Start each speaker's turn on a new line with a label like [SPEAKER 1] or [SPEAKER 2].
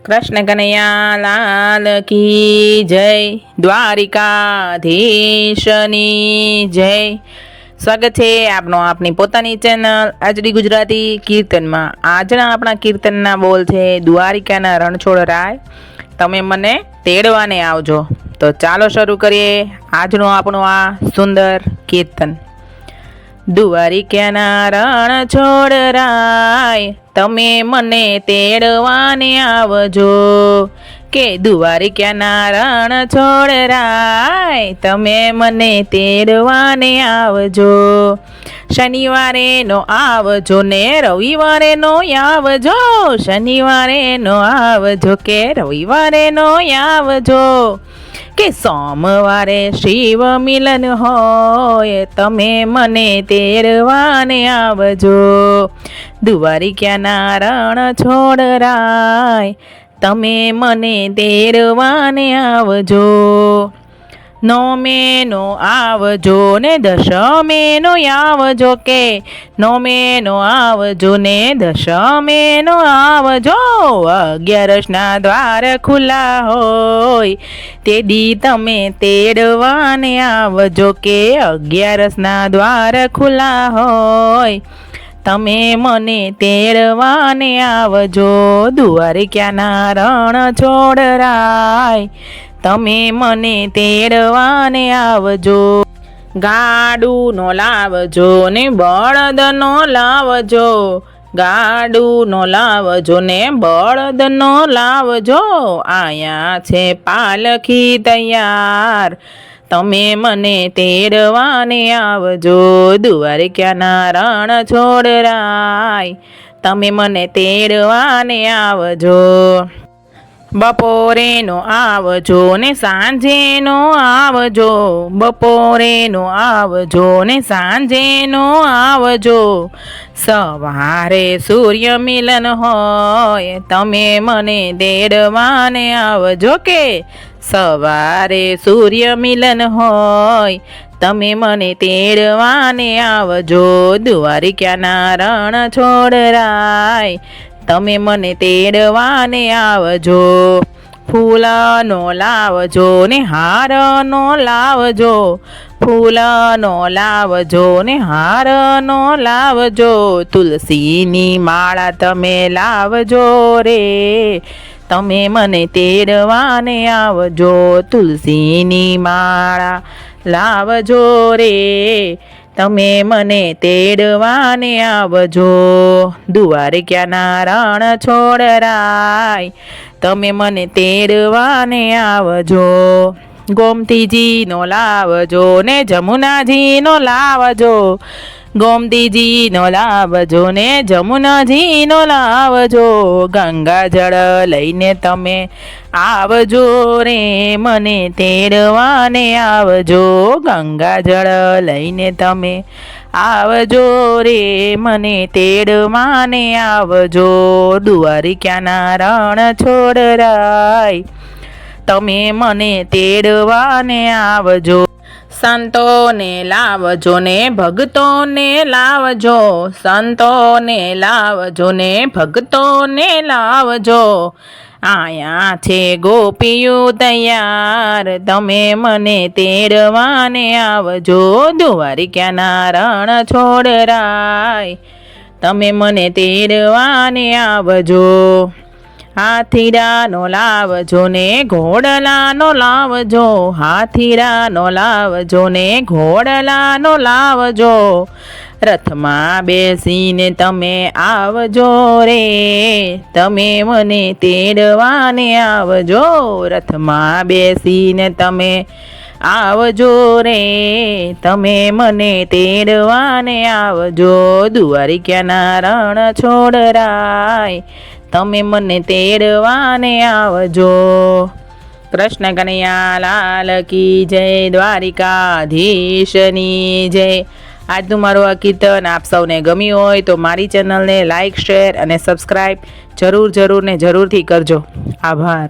[SPEAKER 1] કૃષ્ણ કનૈયા લાલ કી જય, દ્વારિકાધીશની જય। સ્વાગત છે આપનો આપની પોતાની ચેનલ આજડી ગુજરાતી કીર્તનમાં। આજના આપણા કીર્તનના બોલ છે દ્વારિકાના રણછોડરાય તમે મને તેડવાને આવજો। તો ચાલો શરૂ કરીએ આજનું આપણું આ સુંદર કીર્તન। દ્વારિકાના રણછોડરાય તમે મને તેડવાને આવજો, કે દ્વારિકાના રણછોડરાય તમે મને તેડવાને આવજો। શનિવારે નો આવજો ને રવિવારે નો આવજો, શનિવારે નો આવજો કે રવિવારે નો આવજો, કે સોમવારે શિવ મિલન હોય તમે મને તેડવાને આવજો। દ્વારિકાના રણછોડરાય તમે મને તેડવાને આવજો। નોમે નો આવજો ને દશમે નો આવજો, કે નોમે નો આવજો ને દશમે નો આવજો। 11ના દ્વાર ખુલ્લા હોય તે દી તમે તેડવાને આવજો, કે 11ના દ્વાર ખુલ્લા હોય તમે મને તેડવાને આવજો। દ્વારિકાના રણછોડરાય તમે મને તેડવાને આવજો। ગાડું નો લાવજો ને બળદ નો લાવજો, ગાડું નો લાવજો ને બળદ નો લાવજો। આયા છે પાલખી તૈયાર તમે મને તેડવાને આવજો। દ્વારિકાના રણછોડરાય તમે મને તેડવાને આવજો। બપોરે નો આવજો ને સાંજે નો આવજો, બપોરે નો આવજો ને સાંજે નો આવજો। સવારે સૂર્ય મિલન હોય તમે મને તેડવાને આવજો, કે સવારે સૂર્ય મિલન હોય તમે મને તેડવાને આવજો। દ્વારિકાના રણછોડરાય તમે મને તેડવાને આવજો। ફૂલનો લાવજો ને હારનો લાવજો, ફૂલનો લાવજો ને હારનો લાવજો। તુલસીની માળા તમે લાવજો રે તમે મને તેડવાને આવજો। તુલસીની માળા લાવજો રે તમે મને તેડવાને આવજો। દ્વારિકાના રણછોડરાય તમે મને તેડવાને આવજો। ગોમતીજી નો લાવજો ને જમુનાજી નો લાવજો, ગોમતીજી નો લાવજો ને જમુનાજી નો લાવજો। ગંગાજળ લઈને તમે આવજો રે મને તેડવાને આવજો, ગંગાજળ લઈને તમે આવજો રે મને તેડવાને આવજો। દ્વારિકાના રણછોડરાય તમે મને તેડવાને આવજો। સંતોને લાવજો ને ભક્તોને લાવજો, સંતોને લાવજો ને ભક્તોને લાવજો। આયા છે ગોપીયું તૈયાર તમે મને તેડવાને આવજો। દ્વારિકાના રણછોડરાય તમે મને તેડવાને આવજો। હાથીડાનો લાવજો ને ઘોડલાનો લાવજો, હાથીડાનો લાવજો ને ઘોડલાનો લાવજો। રથમાં બેસીને તમે આવજો રે તમે મને તેડવાને આવજો, રથમાં બેસીને તમે આવજો રે તમે મને તેડવાને આવજો। દ્વારિકાના રણછોડરાય તમે મને તેડવાને આવજો। કૃષ્ણ કનૈયા લાલ કી જય, દ્વારિકાધીશની જય। આજનું મારું આ કીર્તન આપ સૌને ગમ્યું હોય તો મારી ચેનલને લાઈક, શેર અને સબસ્ક્રાઈબ જરૂરથી કરજો। આભાર।